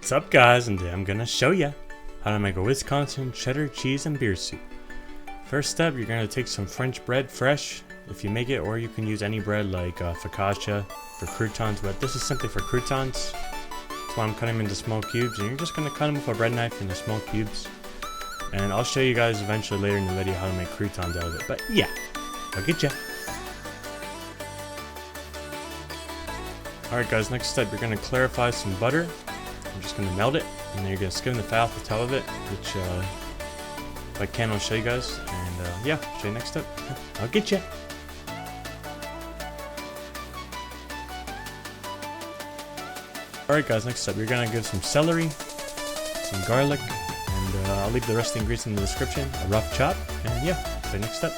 What's up guys, and today I'm gonna show you how to make a Wisconsin cheddar cheese and beer soup. First step, you're gonna take some French bread fresh if you make it, or you can use any bread like focaccia for croutons, but this is simply for croutons. That's why I'm cutting them into small cubes, and you're just gonna cut them with a bread knife into small cubes. And I'll show you guys eventually later in the video how to make croutons out of it, but yeah, I'll get ya. Alright guys, next step, you're gonna clarify some butter. I'm just going to melt it, and then you're going to skim the fat off the top of it, which if I can, I'll show you guys, and yeah, show you next step. I'll get you. Alright guys, next step, you're going to give some celery, some garlic, and I'll leave the rest of the ingredients in the description, a rough chop, and yeah, show you next step.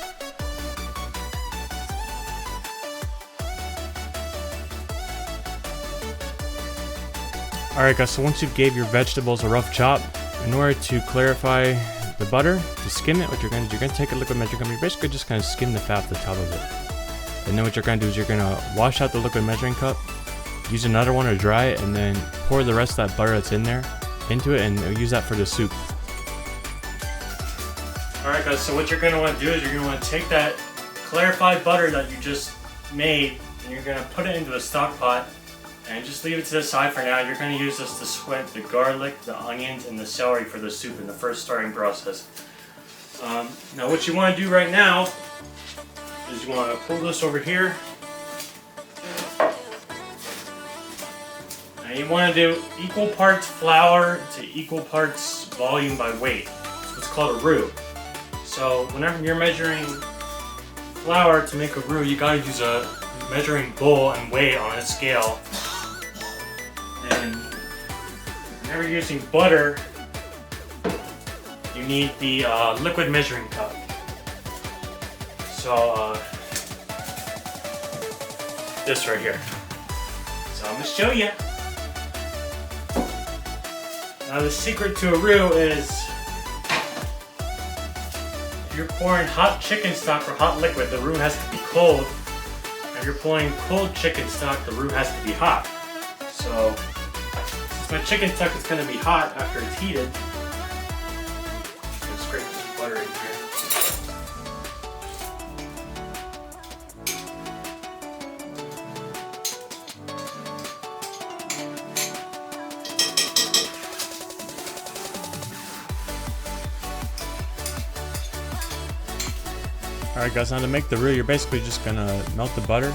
Alright guys, so once you gave your vegetables a rough chop, in order to clarify the butter, to skim it, what you're going to do, you're going to take a liquid measuring cup. You're basically just going to skim the fat off the top of it. And then what you're going to do is you're going to wash out the liquid measuring cup, use another one to dry it, and then pour the rest of that butter that's in there into it, and use that for the soup. Alright guys, so what you're going to want to do is you're going to want to take that clarified butter that you just made, and you're going to put it into a stock pot. And just leave it to the side for now. You're going to use this to sweat the garlic, the onions, and the celery for the soup in the first starting process. Now what you want to do right now is you want to pull this over here. And you want to do equal parts flour to equal parts volume by weight. It's what's called a roux. So whenever you're measuring flour to make a roux, you got to use a measuring bowl and weigh it on a scale. And whenever you're using butter, you need the liquid measuring cup. So this right here. So I'm gonna show you. Now the secret to a roux is if you're pouring hot chicken stock or hot liquid, the roux has to be cold. If you're pouring cold chicken stock, the roux has to be hot. So since my chicken stock is going to be hot after it's heated, I'm going to scrape some butter in here. Alright guys, now to make the roux, you're basically just going to melt the butter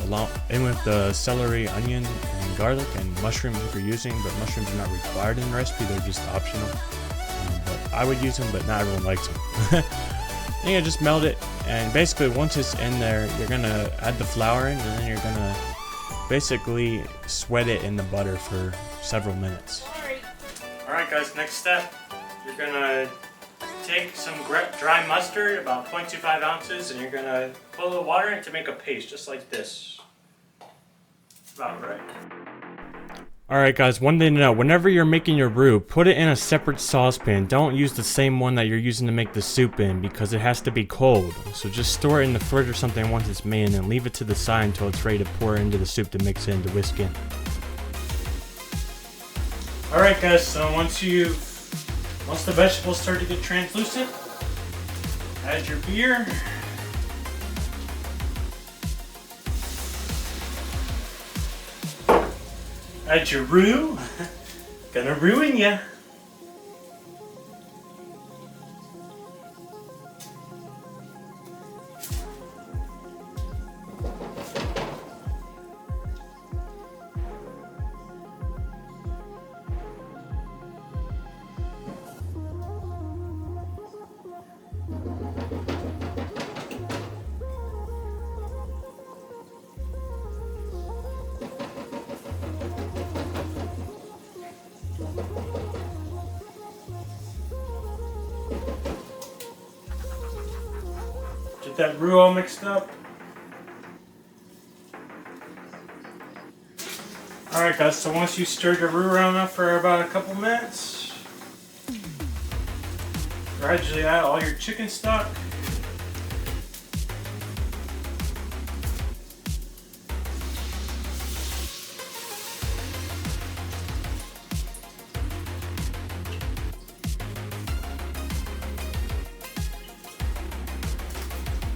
along in with the celery, onion, and garlic, and mushrooms if you're using, but mushrooms are not required in the recipe, they're just optional. But I would use them, but not everyone likes them. And you just melt it, and basically once it's in there, you're going to add the flour in, and then you're going to basically sweat it in the butter for several minutes. Alright guys, next step, you're going to take some dry mustard, about 0.25 ounces, and you're going to put a little water in it to make a paste, just like this. About right. Alright guys, one thing to know, whenever you're making your roux, put it in a separate saucepan. Don't use the same one that you're using to make the soup in, because it has to be cold. So just store it in the fridge or something once it's made, and then leave it to the side until it's ready to pour into the soup to mix in, to whisk in. Alright guys, so once the vegetables start to get translucent, add your beer. Add your roux. Gonna ruin ya. Get that roux all mixed up. Alright guys, so once you stir your roux around enough for about a couple minutes, gradually add all your chicken stock.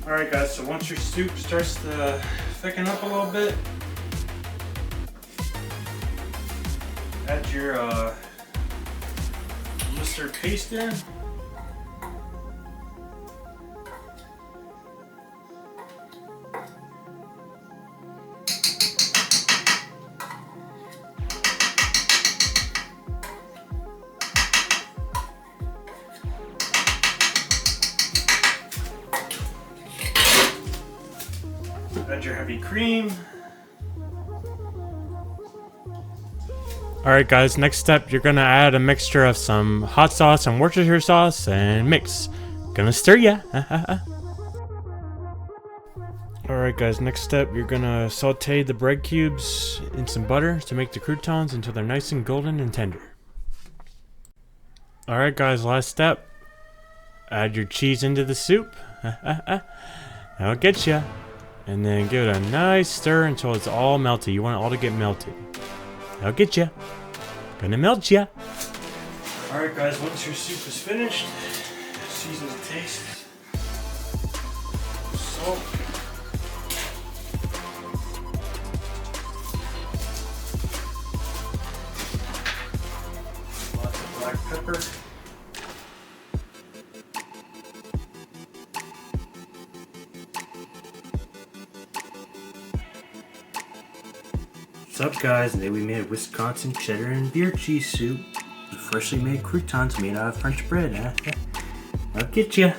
Alright guys, so once your soup starts to thicken up a little bit, add your mustard paste in. Add your heavy cream. Alright guys, next step, you're gonna add a mixture of some hot sauce and Worcestershire sauce and mix. Gonna stir ya. Alright guys, next step, you're gonna saute the bread cubes in some butter to make the croutons until they're nice and golden and tender. Alright guys, last step. Add your cheese into the soup. That'll get ya. And then give it a nice stir until it's all melted. You want it all to get melted. That'll get ya. Gonna melt ya. Alright guys, once your soup is finished, season to taste. Salt. Lots of black pepper. What's up guys, today we made a Wisconsin cheddar and beer cheese soup with freshly made croutons made out of French bread. I'll get ya.